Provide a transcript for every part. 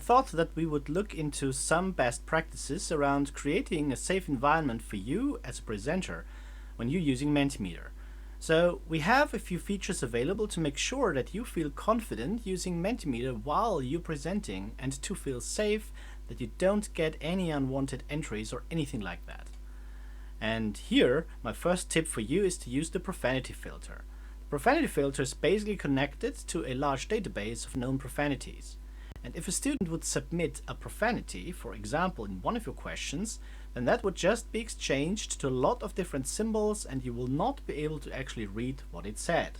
thought that we would look into some best practices around creating a safe environment for you as a presenter when you're using Mentimeter. So we have a few features available to make sure that you feel confident using Mentimeter while you're presenting and to feel safe that you don't get any unwanted entries or anything like that. And here, my first tip for you is to use the profanity filter. The profanity filter is basically connected to a large database of known profanities. And if a student would submit a profanity, for example, in one of your questions, then that would just be exchanged to a lot of different symbols and you will not be able to actually read what it said.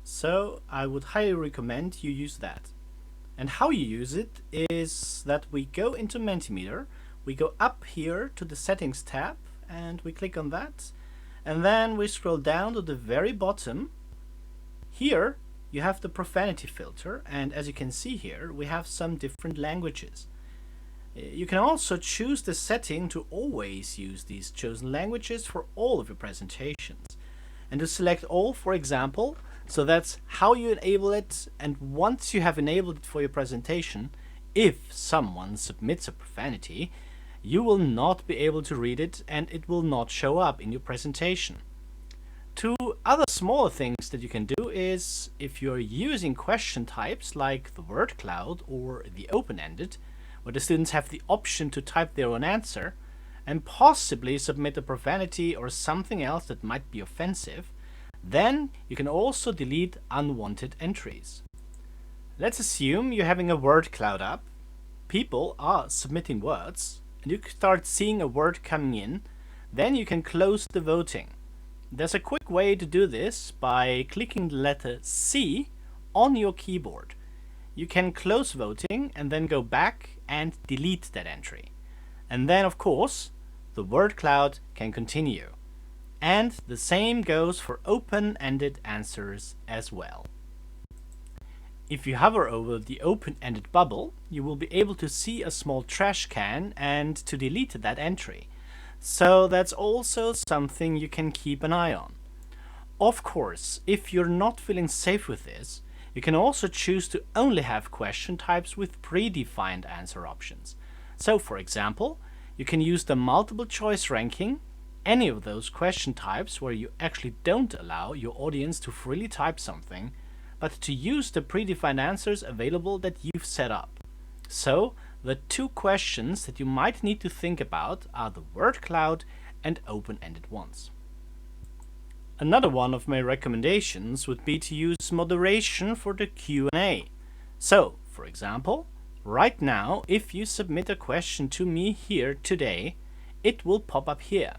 So I would highly recommend you use that. And how you use it is that we go into Mentimeter, we go up here to the Settings tab and we click on that, and then we scroll down to the very bottom. Here you have the profanity filter, and as you can see here, we have some different languages. You can also choose the setting to always use these chosen languages for all of your presentations. And to select all, for example, so that's how you enable it, and once you have enabled it for your presentation, if someone submits a profanity, you will not be able to read it and it will not show up in your presentation. Two other smaller things that you can do is, if you're using question types like the word cloud or the open-ended, where the students have the option to type their own answer and possibly submit a profanity or something else that might be offensive, then you can also delete unwanted entries. Let's assume you're having a word cloud up, people are submitting words, and you start seeing a word coming in, then you can close the voting. There's a quick way to do this by clicking the letter C on your keyboard. You can close voting and then go back and delete that entry. And then, of course, the word cloud can continue. And the same goes for open-ended answers as well. If you hover over the open-ended bubble, you will be able to see a small trash can and to delete that entry. So that's also something you can keep an eye on. Of course, if you're not feeling safe with this, you can also choose to only have question types with predefined answer options. So for example, you can use the multiple choice ranking, any of those question types where you actually don't allow your audience to freely type something, but to use the predefined answers available that you've set up. So the two questions that you might need to think about are the word cloud and open-ended ones. Another one of my recommendations would be to use moderation for the Q&A. So, for example, right now, if you submit a question to me here today, it will pop up here.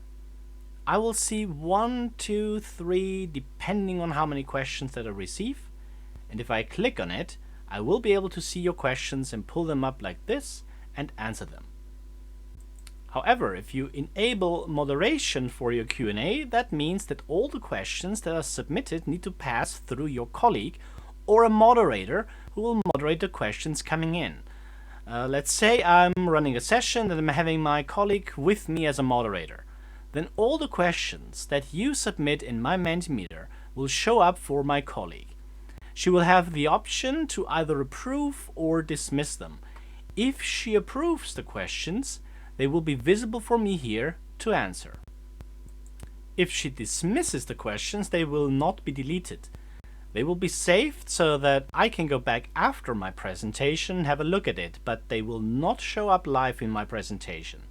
I will see 1, 2, 3, depending on how many questions that I receive. And if I click on it, I will be able to see your questions and pull them up like this and answer them. However, if you enable moderation for your Q&A, that means that all the questions that are submitted need to pass through your colleague or a moderator who will moderate the questions coming in. Let's say I'm running a session and I'm having my colleague with me as a moderator. Then all the questions that you submit in my Mentimeter will show up for my colleague. She will have the option to either approve or dismiss them. If she approves the questions, they will be visible for me here to answer. If she dismisses the questions, they will not be deleted. They will be saved so that I can go back after my presentation and have a look at it, but they will not show up live in my presentation.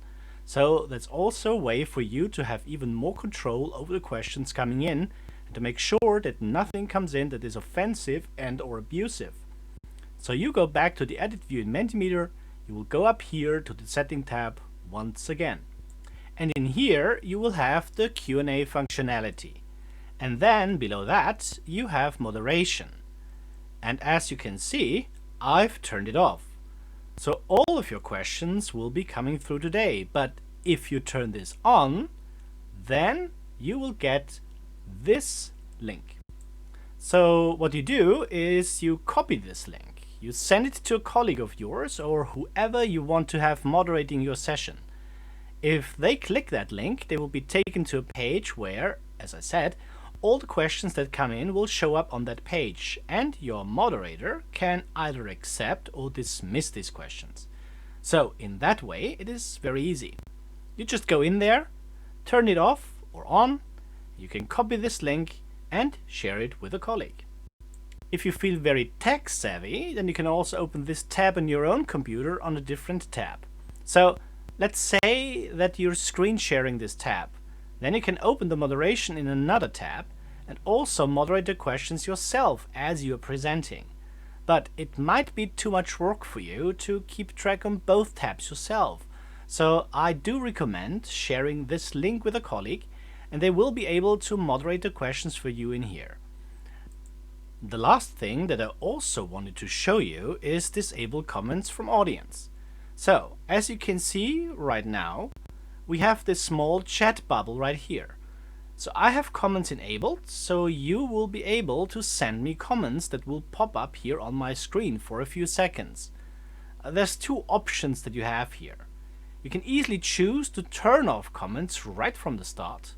So that's also a way for you to have even more control over the questions coming in, to make sure that nothing comes in that is offensive and or abusive. So you go back to the edit view in Mentimeter, you will go up here to the setting tab once again. And in here you will have the Q&A functionality. And then below that you have moderation. And as you can see, I've turned it off. So all of your questions will be coming through today, but if you turn this on, then you will get this link. So what you do is you copy this link, you send it to a colleague of yours or whoever you want to have moderating your session. If they click that link, they will be taken to a page where, as I said, all the questions that come in will show up on that page, and your moderator can either accept or dismiss these questions. So in that way, it is very easy. You just go in there, turn it off or on, you can copy this link and share it with a colleague. If you feel very tech savvy, then you can also open this tab on your own computer on a different tab. So let's say that you're screen sharing this tab. Then you can open the moderation in another tab and also moderate the questions yourself as you are presenting. But it might be too much work for you to keep track on both tabs yourself. So I do recommend sharing this link with a colleague, and they will be able to moderate the questions for you in here. The last thing that I also wanted to show you is disable comments from audience. So, as you can see right now, we have this small chat bubble right here. So I have comments enabled, so you will be able to send me comments that will pop up here on my screen for a few seconds. There's two options that you have here. You can easily choose to turn off comments right from the start.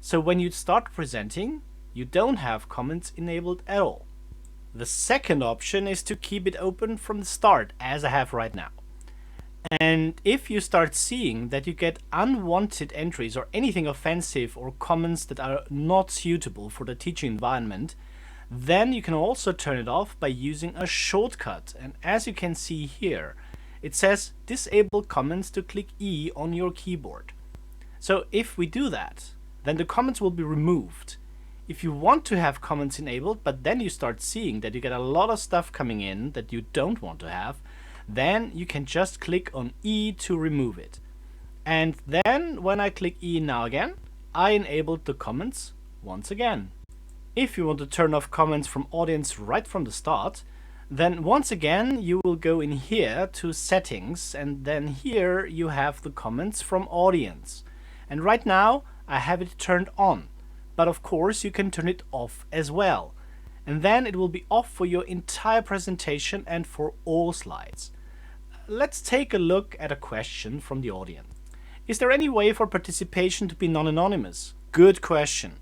So when you start presenting, you don't have comments enabled at all. The second option is to keep it open from the start, as I have right now. And if you start seeing that you get unwanted entries or anything offensive or comments that are not suitable for the teaching environment, then you can also turn it off by using a shortcut. And as you can see here, it says disable comments to click E on your keyboard. So if we do that, then the comments will be removed. If you want to have comments enabled, but then you start seeing that you get a lot of stuff coming in that you don't want to have, then you can just click on E to remove it. And then when I click E now again, I enabled the comments once again. If you want to turn off comments from audience right from the start, then once again you will go in here to settings, and then here you have the comments from audience. And right now I have it turned on, but of course you can turn it off as well. And then it will be off for your entire presentation and for all slides. Let's take a look at a question from the audience. Is there any way for participation to be non-anonymous? Good question.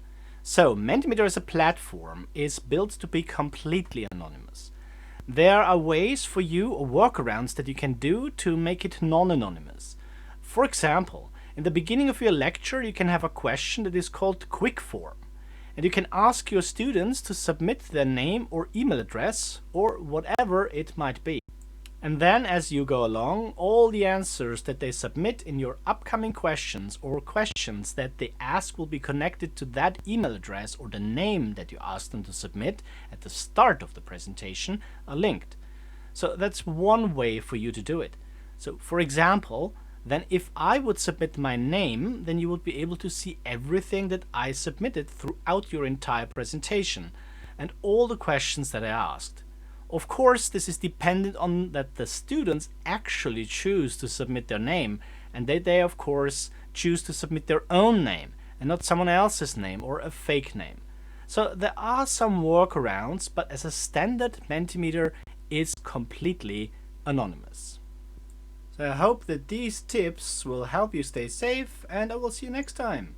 So, Mentimeter as a platform is built to be completely anonymous. There are ways for you or workarounds that you can do to make it non-anonymous. For example, in the beginning of your lecture you can have a question that is called quick form. And you can ask your students to submit their name or email address or whatever it might be. And then as you go along, all the answers that they submit in your upcoming questions or questions that they ask will be connected to that email address or the name that you asked them to submit at the start of the presentation are linked. So that's one way for you to do it. So for example, then if I would submit my name, then you would be able to see everything that I submitted throughout your entire presentation and all the questions that I asked. Of course, this is dependent on that the students actually choose to submit their name, and they of course choose to submit their own name and not someone else's name or a fake name. So there are some workarounds, but as a standard, Mentimeter is completely anonymous. So I hope that these tips will help you stay safe, and I will see you next time.